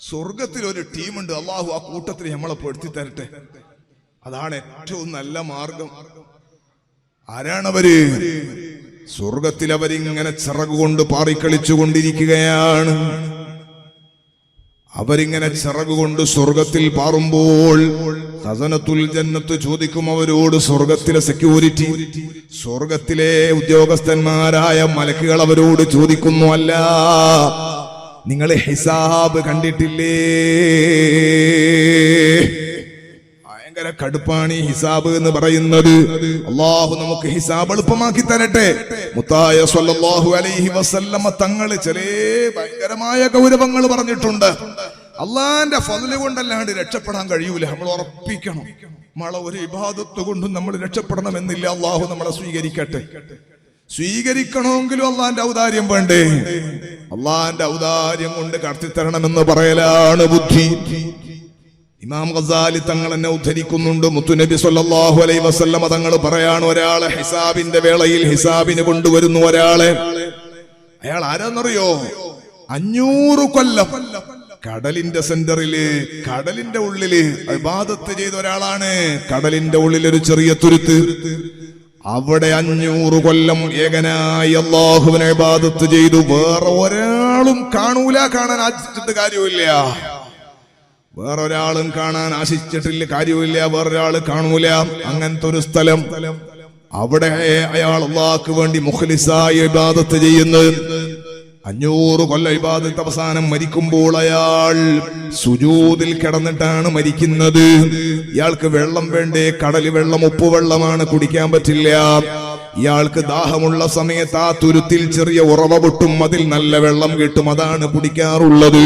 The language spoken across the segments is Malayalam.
സ്വർഗത്തിൽ ഒരു ടീമുണ്ട്. അള്ളാഹു ആ കൂട്ടത്തിൽ നമ്മളെ പെടുത്തി തരട്ടെ. അതാണ് ഏറ്റവും നല്ല മാർഗം. ആരാണവര്? സ്വർഗത്തിൽ അവരിങ്ങനെ ചിറകുകൊണ്ട് പാറിക്കളിച്ചു കൊണ്ടിരിക്കുകയാണ്. അവരിങ്ങനെ ചിറകുകൊണ്ട് സ്വർഗത്തിൽ പാറുമ്പോൾ ഖസനത്തുൽ ജന്നത്ത് ചോദിക്കും അവരോട്, സ്വർഗത്തിലെ സെക്യൂരിറ്റി, സ്വർഗത്തിലെ ഉദ്യോഗസ്ഥന്മാരായ മലക്കുകൾ അവരോട് ചോദിക്കുന്നു, അല്ല നിങ്ങൾ ഹിസാബ് കണ്ടിട്ടില്ലേ? ഭയങ്കര കടുപ്പാണ് ഈ ഹിസാബ് എന്ന് പറയുന്നത്. അള്ളാഹു നമുക്ക് ഹിസാബ് എളുപ്പമാക്കി തരട്ടെ. മുത്തായ സ്വല്ലല്ലാഹു അലൈഹി വസല്ലമ തങ്ങള് ചില ഭയങ്കരമായ ഗൗരവങ്ങൾ പറഞ്ഞിട്ടുണ്ട്. അള്ളാന്റെ ഫضല് കൊണ്ടല്ലാണ്ട് രക്ഷപ്പെടാൻ കഴിയൂല. നമ്മൾ ഉറപ്പിക്കണം, നമ്മളെ ഒരു ഇബാദത്ത് കൊണ്ടും നമ്മൾ രക്ഷപ്പെടണമെന്നില്ല. അള്ളാഹു നമ്മളെ സ്വീകരിക്കട്ടെ. സ്വീകരിക്കണമെങ്കിലും അള്ളാന്റെ ഔദാര്യം വേണ്ടേ? അള്ളാന്റെ ഔദാര്യം കൊണ്ട് കടത്തിത്തരണമെന്ന് പറയലാണ് ബുദ്ധി. ഇമാം ഗസാലി തങ്ങൾ എന്നെ ഉദ്ധരിക്കുന്നുണ്ട്. മുത്തുനബി സല്ലല്ലാഹു അലൈഹി വസല്ലമ തങ്ങൾ പറയാണ്, ഒരാളെ ഹിസാബിന്റെ വേളയിൽ ഹിസാബിന് കൊണ്ടുവരുന്നു ഒരാളെ. അയാൾ ആരാന്നറിയോ? 500 കൊല്ലം കടലിന്റെ സെന്ററില്, കടലിന്റെ ഉള്ളില് ഇബാദത്ത് ചെയ്ത ഒരാളാണ്. കടലിന്റെ ഉള്ളിൽ ഒരു ചെറിയ തുരുത്ത്, അവിടെ 500 കൊല്ലം ഏകനായി അല്ലാഹുവിനെ ഇബാദത്ത് ചെയ്തു. വേറെ ഒരാളും കാണൂല, കാണാൻ ആശിച്ചിട്ട് കാര്യമില്ല. വേറൊരാളും കാണാൻ ആശിച്ചിട്ടില്ല കാര്യമില്ല, വേറൊരാള് കാണൂല. അങ്ങനത്തെ ഒരു സ്ഥലം, അവിടെ അയാൾ അല്ലാഹുക്ക് വേണ്ടി മുഖ്ലിസായി ഇബാദത്ത് ചെയ്യുന്നത്. 500 കൊല്ലം ഇബാദത്ത് അവസാനം മരിക്കുമ്പോൾ അയാൾ സുജൂദിൽ കിടന്നിട്ടാണ് മരിക്കുന്നത്. ഇയാൾക്ക് വെള്ളം വേണ്ടേ? കടൽ വെള്ളം ഉപ്പുവെള്ളമാണ്, കുടിക്കാൻ പറ്റില്ല. ഇയാൾക്ക് ദാഹമുള്ള സമയത്ത് ആ തുരുത്തിൽ ചെറിയ ഉറവ പൊട്ടും, അതിൽ നല്ല വെള്ളം കിട്ടും, അതാണ് കുടിക്കാറുള്ളത്.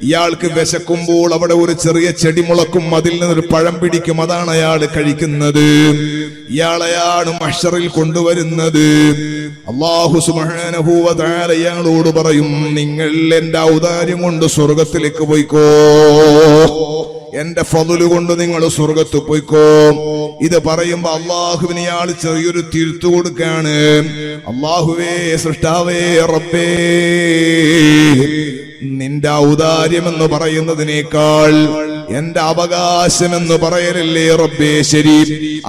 ഇയാൾക്ക് വിശക്കുമ്പോൾ അവിടെ ഒരു ചെറിയ ചെടി മുളക്കും, അതിൽ നിന്നൊരു പഴം പിടിക്കും, അതാണ് അയാൾ കഴിക്കുന്നത്. ഇയാളെയാണ് മഹ്ശറിൽ കൊണ്ടുവരുന്നത്. അല്ലാഹു സുബ്ഹാനഹു വ തആല ഇയാളോട് പറയും, നിങ്ങൾ എന്റെ ഔദാര്യം കൊണ്ട് സ്വർഗത്തിലേക്ക് പോയിക്കോ, എന്റെ ഫضല് കൊണ്ട് നിങ്ങൾ സ്വർഗത്ത് പോയിക്കോ. ഇത് പറയുമ്പോ അള്ളാഹുവിന് ഇയാൾ ചെറിയൊരു തിരുത്തു കൊടുക്കാണ്. അള്ളാഹുവേ, സൃഷ്ടാവേ, റബ്ബേ, നിന്റെ ഔദാര്യം എന്ന് പറയുന്നതിനേക്കാൾ എന്റെ അവകാശം എന്ന് പറയലല്ലേ റബ്ബേ ശരി.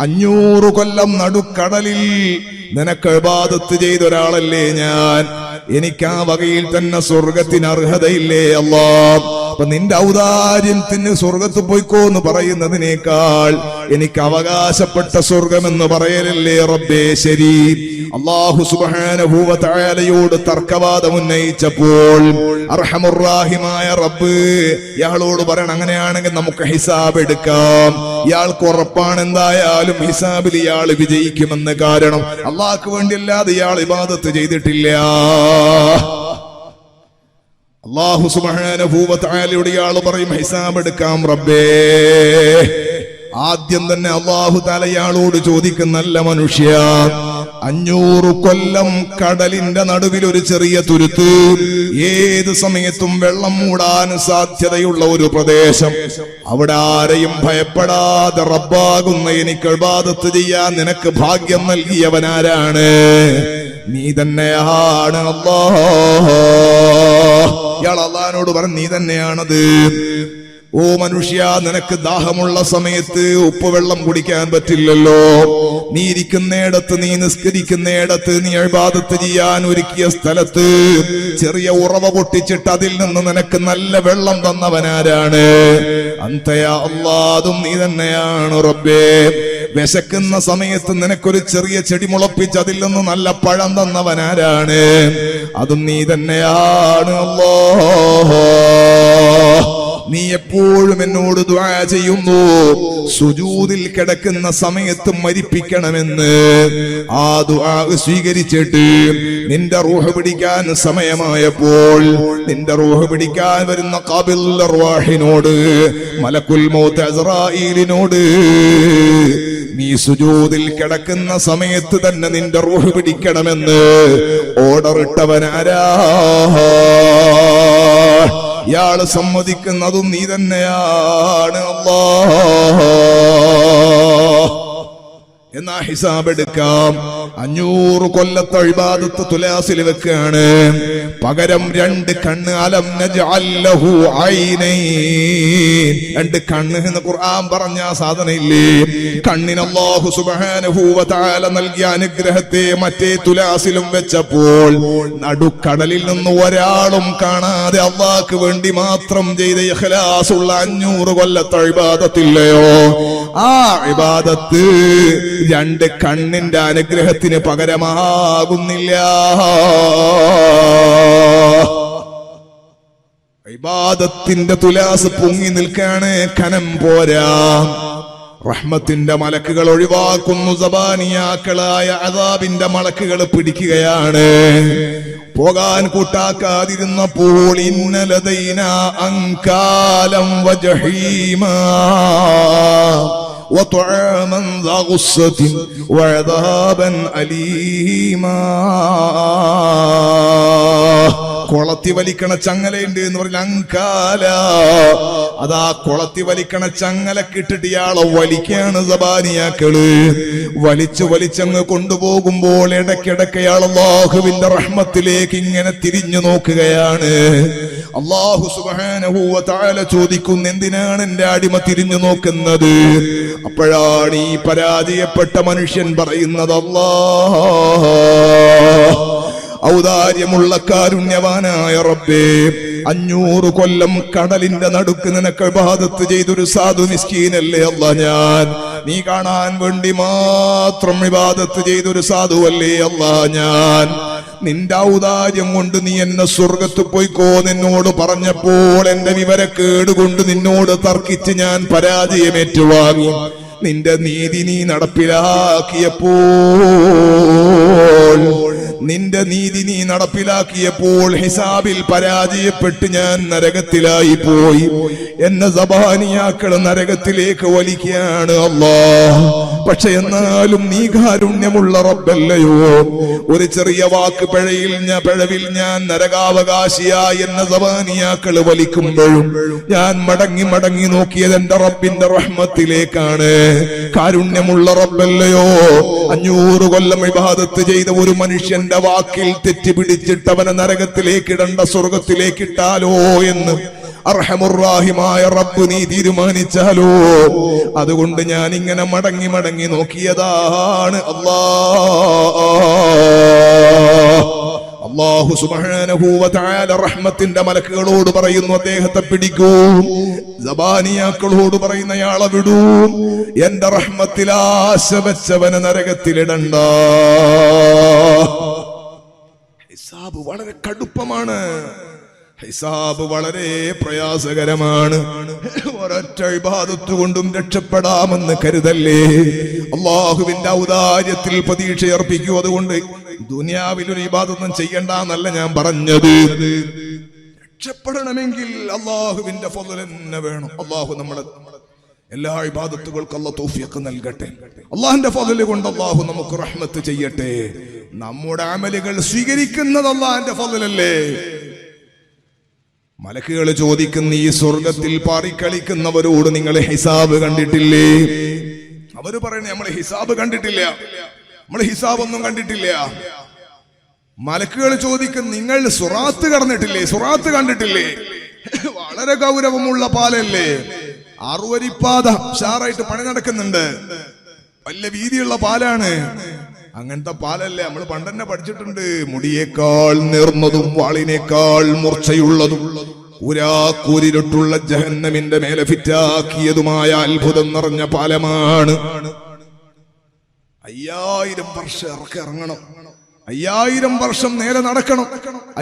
500 കൊല്ലം നടുക്കടലിൽ നിനക്ക് ഇബാദത്ത് ചെയ്ത ഒരാളല്ലേ ഞാൻ. എനിക്ക് ആ വകയിൽ തന്നെ സ്വർഗത്തിന് അർഹതയില്ലേ അല്ലാഹ്? അപ്പൊ നിന്റെ ഔദാര്യത്തിന് സ്വർഗത്ത് പോയിക്കോ എന്ന് പറയുന്നതിനേക്കാൾ എനിക്ക് അവകാശപ്പെട്ട സ്വർഗം എന്ന് പറയലല്ലേ റബ്ബേ ശരി. അല്ലാഹു സുബ്ഹാനഹു വ തആലയോട് തർക്കവാദം ഉന്നയിച്ചപ്പോൾ അർഹമുർ റഹീമായ റബ്ബ് ഇയാളോട് പറയണം, അങ്ങനെയാണെങ്കിൽ നമുക്ക് ഹിസാബ് എടുക്കാം. ഇയാൾക്ക് ഉറപ്പാണ് എന്തായാലും ഹിസാബിൽ ഇയാൾ വിജയിക്കുമെന്ന്. കാരണം അള്ളാഹ്ക്ക് വേണ്ടിയല്ലാതെ ഇയാൾ ഇബാദത്ത് ചെയ്തിട്ടില്ല. അല്ലാഹു സുബ്ഹാനഹു വ തആലയോട് ഇയാൾ പറയും, ഹിസാബ് എടുക്കാം റബ്ബേ. ആദ്യം തന്നെ അല്ലാഹു തആല ഇയാളോട് ചോദിക്കുന്നല്ല, മനുഷ്യ, 500 കൊല്ലം കടലിന്റെ നടുവിൽ ഒരു ചെറിയ തുരുത്ത്, ഏത് സമയത്തും വെള്ളം മൂടാൻ സാധ്യതയുള്ള ഒരു പ്രദേശം, അവിടെ ആരെയും ഭയപ്പെടാതെ റബ്ബാകുന്ന എനിക്ക് ഇബാദത്ത് ചെയ്യാൻ നിനക്ക് ഭാഗ്യം നൽകിയവനാരാണ്? നീ തന്നെയാണ് അല്ലാഹ്. ഇയാൾ അല്ലാഹുവിനോട് പറഞ്ഞു, നീ തന്നെയാണത്. ഓ മനുഷ്യ, നിനക്ക് ദാഹമുള്ള സമയത്ത് ഉപ്പുവെള്ളം കുടിക്കാൻ പറ്റില്ലല്ലോ. നീ ഇരിക്കുന്നിടത്ത്, നീ നിസ്കരിക്കുന്നിടത്ത്, നീ ഇബാദത്ത് ചെയ്യാൻ ഒരുക്കിയ സ്ഥലത്ത് ചെറിയ ഉറവ പൊട്ടിച്ചിട്ട് അതിൽ നിന്ന് നിനക്ക് നല്ല വെള്ളം തന്നവനാരാണ്? അന്തയാ അല്ലാഹ്, അതും നീ തന്നെയാണ് റബ്ബേ. വിശക്കുന്ന സമയത്ത് നിനക്കൊരു ചെറിയ ചെടി മുളപ്പിച്ച് അതിൽ നിന്ന് നല്ല പഴം തന്നവനാരാണ്? അതും നീ തന്നെയാണ് അല്ലാഹ്. നീ എപ്പോഴും എന്നോട് ദുആ ചെയ്യുന്നു, സുജൂദിൽ കിടക്കുന്ന സമയത്ത് മരിപ്പിക്കണമെന്ന്. ആ ദുആ സ്വീകരിച്ചിട്ട് നിന്റെ റൂഹ് പിടിക്കാൻ സമയമായപ്പോൾ നിന്റെ റൂഹ് പിടിക്കാൻ വരുന്ന ഖാബിൽ അർവാഹിനോട്, മലക്കുൽ മൗത്ത് അസ്റായീലിനോട്, നീ സുജൂദിൽ കിടക്കുന്ന സമയത്ത് തന്നെ നിന്റെ റൂഹ് പിടിക്കണമെന്ന് ഓർഡർ ഇട്ടവനാരാ? ഇയാള് സമ്മതിക്കുന്നതും നീ തന്നെയാണ് അല്ലാഹ്. എന്നാ ഹിസാബ് എടുക്കാം. 500 കൊല്ലത്തെ ഇബാദത്ത് തുലാസിൽ വെക്കാണ്. പകരം 2 കണ്ണ്. അലം നജ്അൽ ലഹു ഐനൈൻ. 2 കണ്ണ് എന്ന് ഖുർആൻ പറഞ്ഞ സാധനം ഇല്ലേ? കണ്ണിന് അല്ലാഹു സുബ്ഹാനഹു വ തആല നൽകിയ അനുഗ്രഹത്തെ മറ്റേ തുലാസിലും വെച്ചപ്പോൾ നടുക്കടലിൽ നിന്ന് ഒരാളും കാണാതെ അല്ലാഹുവിന് വേണ്ടി മാത്രം ചെയ്ത ഇഖ്ലാസുള്ള 500 കൊല്ലത്തെ ഇബാദത്തില്ലയോ? ആ ഇബാദത്ത് 2 കണ്ണിന്റെ അനുഗ്രഹത്തിന് പകരമാകുന്നില്ല. ഇബാദത്തിന്റെ തുലാസ് പൊങ്ങി നിൽക്കാണ്, കനം പോരാ. റഹ്മത്തിന്റെ മലക്കുകൾ ഒഴിവാക്കുന്നു, സബാനിയാക്കളായ അദാബിന്റെ മലക്കുകൾ പിടിക്കുകയാണ്. പോകാൻ കൂട്ടാക്കാതിരുന്നപ്പോൾ ഇന്നലദൈന അങ്കാലം വജഹീമാ وطعاما ذا غصة وعذابا أليما. കൊളത്തി വലിക്കണ ചങ്ങലയുണ്ട് എന്ന് പറഞ്ഞ അങ്കാല. അതാ കൊളത്തി വലിക്കണ ചങ്ങല കിട്ടിട്ട് ഇയാളെ വലിക്കാണ് സബാനിയാക്കള്. വലിച്ചങ്ങ് കൊണ്ടുപോകുമ്പോൾ ഇടയ്ക്കിടയ്ക്ക് അയാൾ അല്ലാഹുവിന്റെ റഹ്മത്തിലേക്ക് ഇങ്ങനെ തിരിഞ്ഞു നോക്കുകയാണ്. അല്ലാഹു സുബ്ഹാനഹു വ തആല ചോദിക്കുന്നു, എന്തിനാണ് എന്റെ അടിമ തിരിഞ്ഞു നോക്കുന്നത്? അപ്പോഴാണ് ഈ പരാജയപ്പെട്ട മനുഷ്യൻ പറയുന്നത്, അല്ലാഹ് ഔദാര്യമുള്ള കാരുണ്യവാനായ റബ്ബേ, 500 കൊല്ലം കടലിന്റെ നടുക്ക് നിനക്ക് ഇബാദത്ത് ചെയ്തൊരു സാധു മിസ്കീനല്ലേ അല്ലാ ഞാൻ. നീ കാണാൻ വേണ്ടി മാത്രം ഇബാദത്ത് ചെയ്തൊരു സാധുവല്ലേ അല്ലാ ഞാൻ. നിന്റെ ഔദാര്യം കൊണ്ട് നീ എന്നെ സ്വർഗത്ത് പോയിക്കോ നിന്നോട് പറഞ്ഞപ്പോൾ എന്റെ വിവരക്കേട് കൊണ്ട് നിന്നോട് തർക്കിച്ച് ഞാൻ പരാജയമേറ്റുവാങ്ങി. നിന്റെ നീതി നീ നടപ്പിലാക്കിയപ്പോൾ ഹിസാബിൽ പരാജയപ്പെട്ട് ഞാൻ നരകത്തിലായി പോയി. എന്നെ സബാനിയാക്കൾ നരകത്തിലേക്ക് വലിക്കുകയാണ് അല്ലാഹ്. പക്ഷെ എന്നാലും നീ കാരുണ്യമുള്ള റബ്ബല്ലയോ? ഒരു ചെറിയ വാക്ക് പിഴവിൽ ഞാൻ നരകാവകാശിയായി എന്നെ സബാനിയാക്കൾ വലിക്കുമ്പോഴും ഞാൻ മടങ്ങി നോക്കിയത് എന്റെ റബ്ബിന്റെ റഹ്മത്തിലേക്കാണ്. കാരുണ്യമുള്ള റബ്ബല്ലയോ? 500 കൊല്ലം ഇബാദത്ത് ചെയ്ത ഒരു മനുഷ്യന്റെ വാക്കിൽ തെറ്റുപിടിച്ചിട്ടവനെ നരകത്തിലേക്ക് ഇടണ്ട, സ്വർഗത്തിലേക്ക് ഇട്ടാലോ എന്ന് അർഹമുർ-റഹീമായ റബ്ബ് നീ തീരുമാനിച്ചാലോ? അതുകൊണ്ട് ഞാൻ ഇങ്ങനെ മടങ്ങി നോക്കിയതാണ്. അല്ലാഹു സുബ്ഹാനഹു വ തആല റഹ്മത്തിന്റെ മലക്കുകളോട് പറയുന്നു, അദ്ദേഹത്തെ പിടിക്കൂ. സബാനിയാക്കളോട് പറയുന്ന അയാളെ വിടൂ. എന്റെ റഹ്മത്തിൽ ആശ വെച്ചവനെ നരകത്തിലിടണ്ട. ഹിസാബ് വളരെ കടുപ്പമാണ്. ഹിസാബ് വളരെ പ്രയാസകരമാണ്. ഒരൊറ്റ ഇബാദത്ത് കൊണ്ടും രക്ഷപ്പെടാമെന്ന് കരുതല്ലേ. അല്ലാഹുവിന്റെ ഔദാര്യത്തിൽ പ്രതീക്ഷയർപ്പിക്കൂ. അതുകൊണ്ട് ദുനിയാവിൽ ഒരു ഇബാദത്തും ചെയ്യണ്ടെന്നല്ല ഞാൻ പറഞ്ഞത്. രക്ഷപ്പെടണമെങ്കിൽ അല്ലാഹുവിന്റെ ഫضل തന്നെ വേണം. അല്ലാഹു നമ്മളെ എല്ലാ ഇബാദത്തുകൾക്കും അല്ലാഹു തൗഫീഖ് നൽകട്ടെ. അല്ലാഹുവിന്റെ ഫضل കൊണ്ട് അല്ലാഹു നമുക്ക് റഹ്മത്ത് ചെയ്യട്ടെ. നമ്മുടെ അമലുകൾ സ്വീകരിക്കുന്നത് അല്ലാഹുവിന്റെ ഫضل അല്ലേ. മലക്കുകൾ ചോദിക്കുന്ന ഈ സ്വർഗത്തിൽ പാറിക്കളിക്കുന്നവരോട് നിങ്ങൾ ഹിസാബ് കണ്ടിട്ടില്ലേ? അവര് പറയുന്നത് നമ്മൾ ഹിസാബ് കണ്ടിട്ടില്ല, നമ്മൾ ഹിസാബ് ഒന്നും കണ്ടിട്ടില്ല. മലക്കുകൾ ചോദിക്കും, നിങ്ങൾ സുറാത്ത് കടന്നിട്ടില്ലേ? സുറാത്ത് കണ്ടിട്ടില്ലേ? വളരെ ഗൗരവമുള്ള പാലല്ലേ. 6 വരിപ്പാത ഷാറായിട്ട് പണി നടക്കുന്നുണ്ട്. വലിയ വീതിയുള്ള പാലാണ്. അങ്ങനത്തെ പാലല്ലേ. നമ്മൾ പണ്ടെന്നെ പഠിച്ചിട്ടുണ്ട്. മുടിയേക്കാൾ നേർന്നതും വാളിനേക്കാൾ മൂർച്ചയുള്ളതും ൂരിട്ടുള്ള ജഹന്നമിന്റെ മേലെ ഫിറ്റാക്കിയതുമായ അത്ഭുതം നിറഞ്ഞ പാലമാണ്. 5000 വർഷം ഇറങ്ങണം, 5000 വർഷം നേരെ നടക്കണം,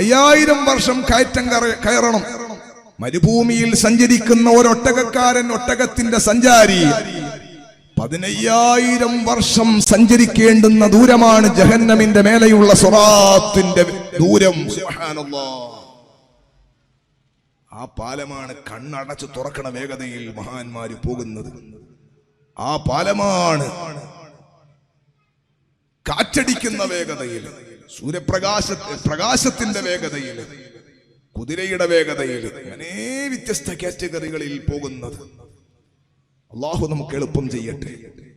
5000 വർഷം കയറ്റം കയറണം. മരുഭൂമിയിൽ സഞ്ചരിക്കുന്ന ഒരൊട്ടകക്കാരൻ, ഒട്ടകത്തിന്റെ സഞ്ചാരി, 15000 വർഷം സഞ്ചരിക്കേണ്ടുന്ന ദൂരമാണ് ജഹന്നമിന്റെ മേലെയുള്ള സിറാത്തിന്റെ ദൂരം. സുബ്ഹാനല്ലാഹ്. ആ പാലമാണ് കണ്ണടച്ച് തുറക്കണ വേഗതയിൽ മഹാന്മാര് പോകുന്നത്. ആ പാലമാണ് കാറ്റടിക്കുന്ന വേഗതയിൽ, പ്രകാശത്തിന്റെ വേഗതയിൽ, കുതിരയുടെ വേഗതയിൽ, അങ്ങനെ വ്യത്യസ്ത കാറ്റഗറികളിൽ പോകുന്നത്. അല്ലാഹു നമുക്ക് എളുപ്പം ചെയ്യട്ടെ.